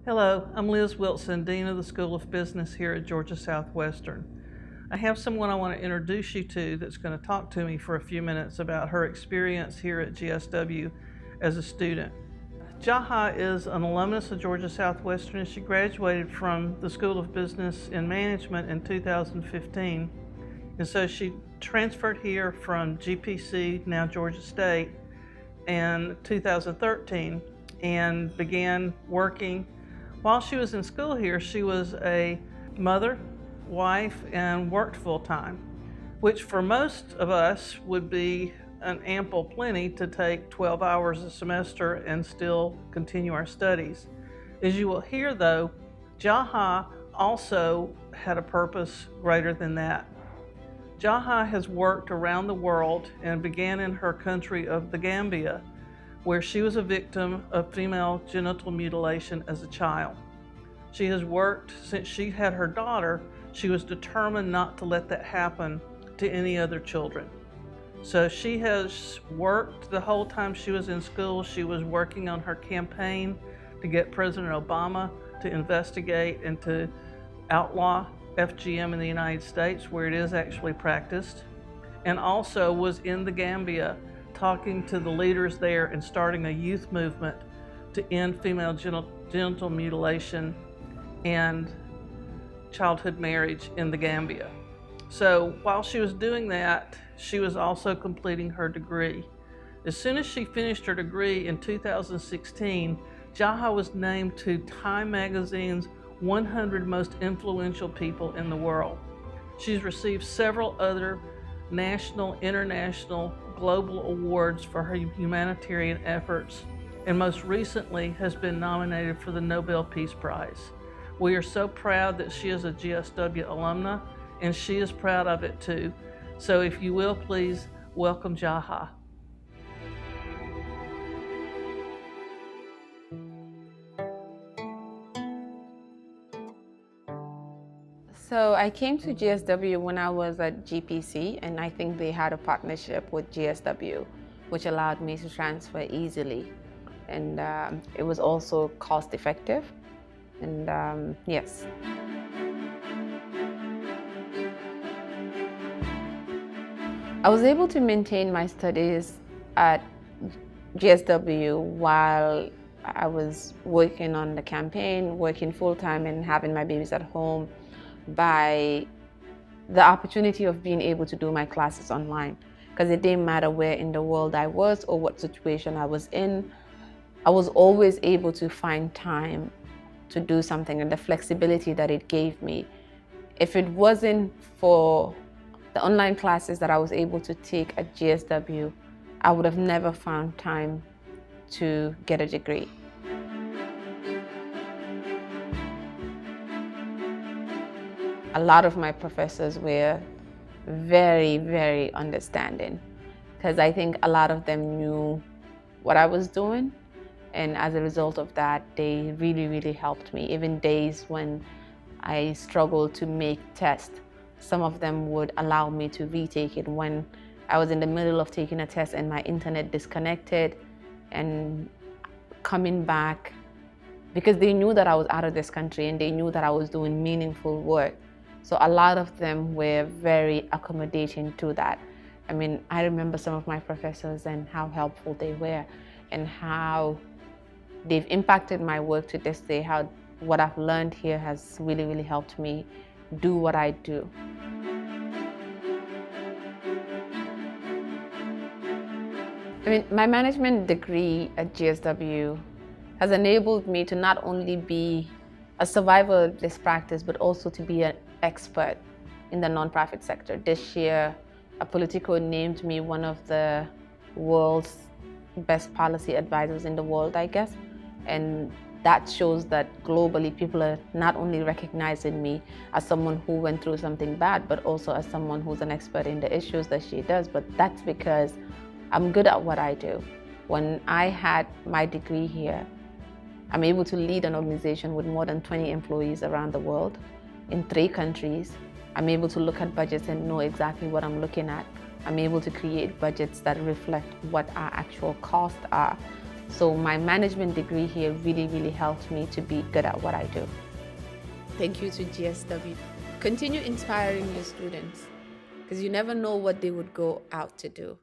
Hello, I'm Liz Wilson, Dean of the School of Business here at Georgia Southwestern. I have someone I want to introduce you to that's going to talk to me for a few minutes about her experience here at GSW as a student. Jaha is an alumnus of Georgia Southwestern, and she graduated from the School of Business and Management in 2015. And so she transferred here from GPC, now Georgia State, in 2013 and began working. While she was in school here, she was a mother, wife, and worked full-time, which for most of us would be an ample plenty to take 12 hours a semester and still continue our studies. As you will hear though, Jaha also had a purpose greater than that. Jaha has worked around the world and began in her country of the Gambia, where she was a victim of female genital mutilation as a child. She has worked since she had her daughter. She was determined not to let that happen to any other children. So she has worked the whole time she was in school. She was working on her campaign to get President Obama to investigate and to outlaw FGM in the United States, where it is actually practiced, and also was in the Gambia talking to the leaders there and starting a youth movement to end female genital mutilation and childhood marriage in the Gambia. So while she was doing that, she was also completing her degree. As soon as she finished her degree in 2016, Jaha was named to Time Magazine's 100 most influential people in the world. She's received several other national, international, global awards for her humanitarian efforts, and most recently has been nominated for the Nobel Peace Prize. We are so proud that she is a GSW alumna, and she is proud of it too. So if you will, please welcome Jaha. So I came to GSW when I was at GPC, and I think they had a partnership with GSW, which allowed me to transfer easily. And it was also cost effective. And yes. I was able to maintain my studies at GSW while I was working on the campaign, working full-time and having my babies at home, by the opportunity of being able to do my classes online. Because it didn't matter where in the world I was or what situation I was in, I was always able to find time to do something, and the flexibility that it gave me. If it wasn't for the online classes that I was able to take at GSW, I would have never found time to get a degree. A lot of my professors were very, very understanding, because I think a lot of them knew what I was doing. And as a result of that, they really, really helped me. Even days when I struggled to make tests, some of them would allow me to retake it when I was in the middle of taking a test and my internet disconnected, and coming back, because they knew that I was out of this country and they knew that I was doing meaningful work. So a lot of them were very accommodating to that. I mean, I remember some of my professors and how helpful they were, and how they've impacted my work to this day, how what I've learned here has really, really helped me do what I do. I mean, my management degree at GSW has enabled me to not only be a survivor of this practice, but also to be an expert in the nonprofit sector. This year, a Politico named me one of the world's best policy advisors in the world, I guess. And that shows that globally people are not only recognizing me as someone who went through something bad, but also as someone who's an expert in the issues that she does. But that's because I'm good at what I do. When I had my degree here, I'm able to lead an organization with more than 20 employees around the world in 3 countries. I'm able to look at budgets and know exactly what I'm looking at. I'm able to create budgets that reflect what our actual costs are. So my management degree here really, really helped me to be good at what I do. Thank you to GSW. Continue inspiring your students, because you never know what they would go out to do.